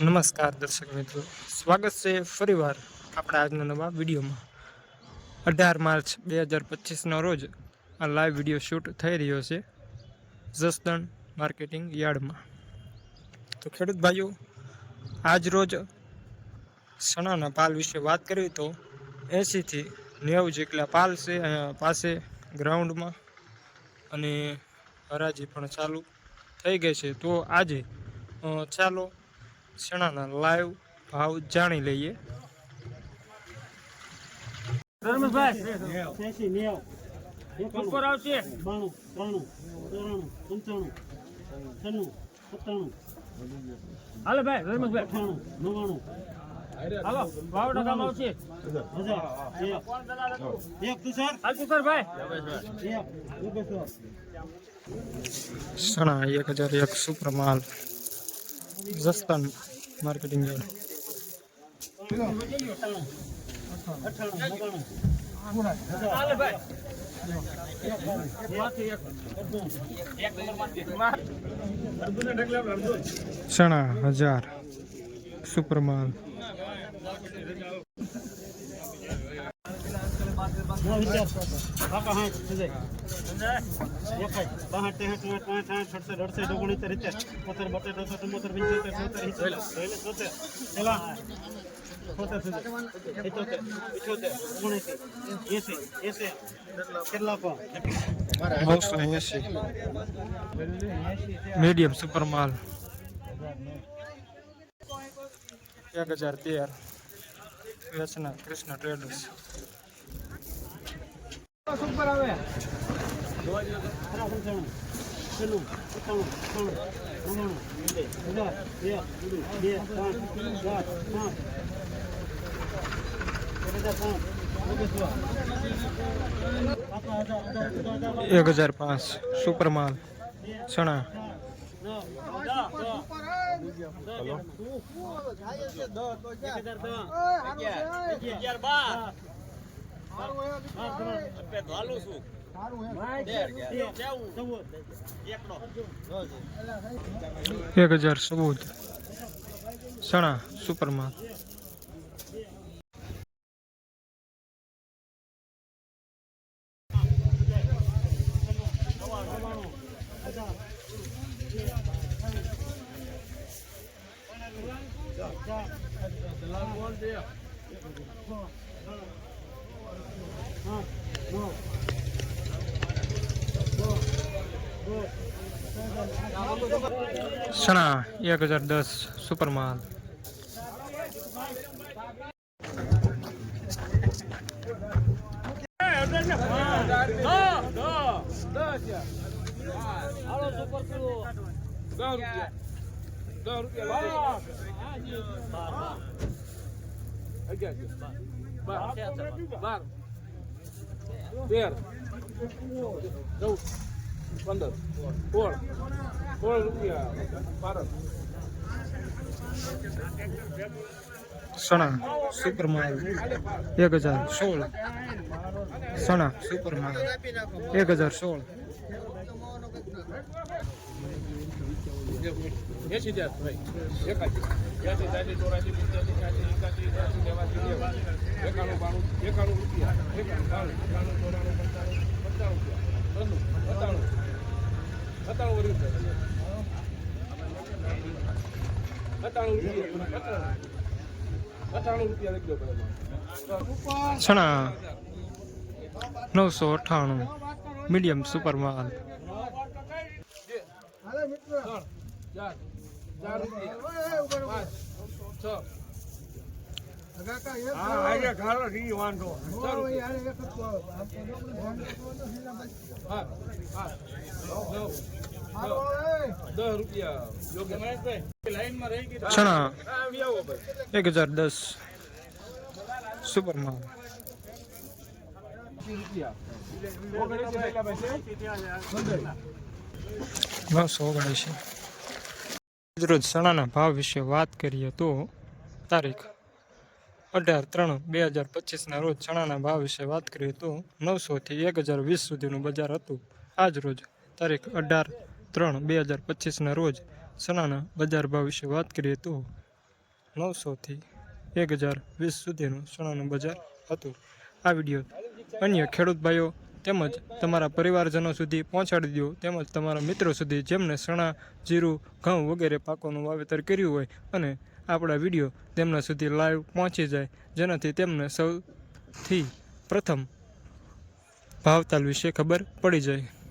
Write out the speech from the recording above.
નમસ્કાર દર્શક મિત્રો, સ્વાગત છે ફરીવાર આપણા આજના નવા વિડીયોમાં। 18 માર્ચ 2025ના રોજ આ લાઈવ વિડીયો શૂટ થઈ રહ્યો છે જસદણ માર્કેટિંગ યાર્ડમાં। તો ખેડૂત ભાઈઓ, આજ રોજ ચણાના પાલ વિશે વાત કરીએ તો 80 થી 90 જેટલા પાલ છે અહીંયા પાસે ગ્રાઉન્ડમાં, અને હરાજી પણ ચાલુ થઈ ગઈ છે। તો આજે ચાલો ચણાના લાઈવ ભાવ જાણી લઈએ। ચણા 1001 સુપર માલ જસદણ માર્કેટિંગ યાર્ડ। ચણા 1000 સુપર માલ। मीडियम सुपर माल 1013 व्यसना कृष्ण ट्रेडर्स। सुपर आवे एक 1005 सुपर माल चना। एक 1014 चना सुपर माल। चना 1010 सुपर माल। चना सुपर माल 1016 चना सुपर माल 1016। चना 998 मीडियम सुपर माल। चना 1010 सुपर माल। रोज चणाना भाव विषे बात करिए तो तारीख 18/3/2025 रोज चणाना भाव विषे बात करिए तो 900 થી 1020 सुधीनुं बजार हतुं। आज रोज तारीख 18/3/2025 रोज चणाना बजार भाव विषे बात करिए तो 900થી 1020 સુધીનું ચણાનું બજાર હતું. આ વિડીયો અન્ય ખેડૂત ભાઈઓ તેમજ તમારા પરિવારજનો સુધી પહોંચાડી દો, તેમજ તમારા મિત્રો સુધી જેમને ચણા, જીરું, ઘઉં વગેરે પાકોનું વાવેતર કર્યું હોય અને આપણા વિડીયો તેમના સુધી લાઈવ પહોંચી જાય, જેનાથી તેમને સૌથી પ્રથમ ભાવતાલ વિશે ખબર પડી જાય.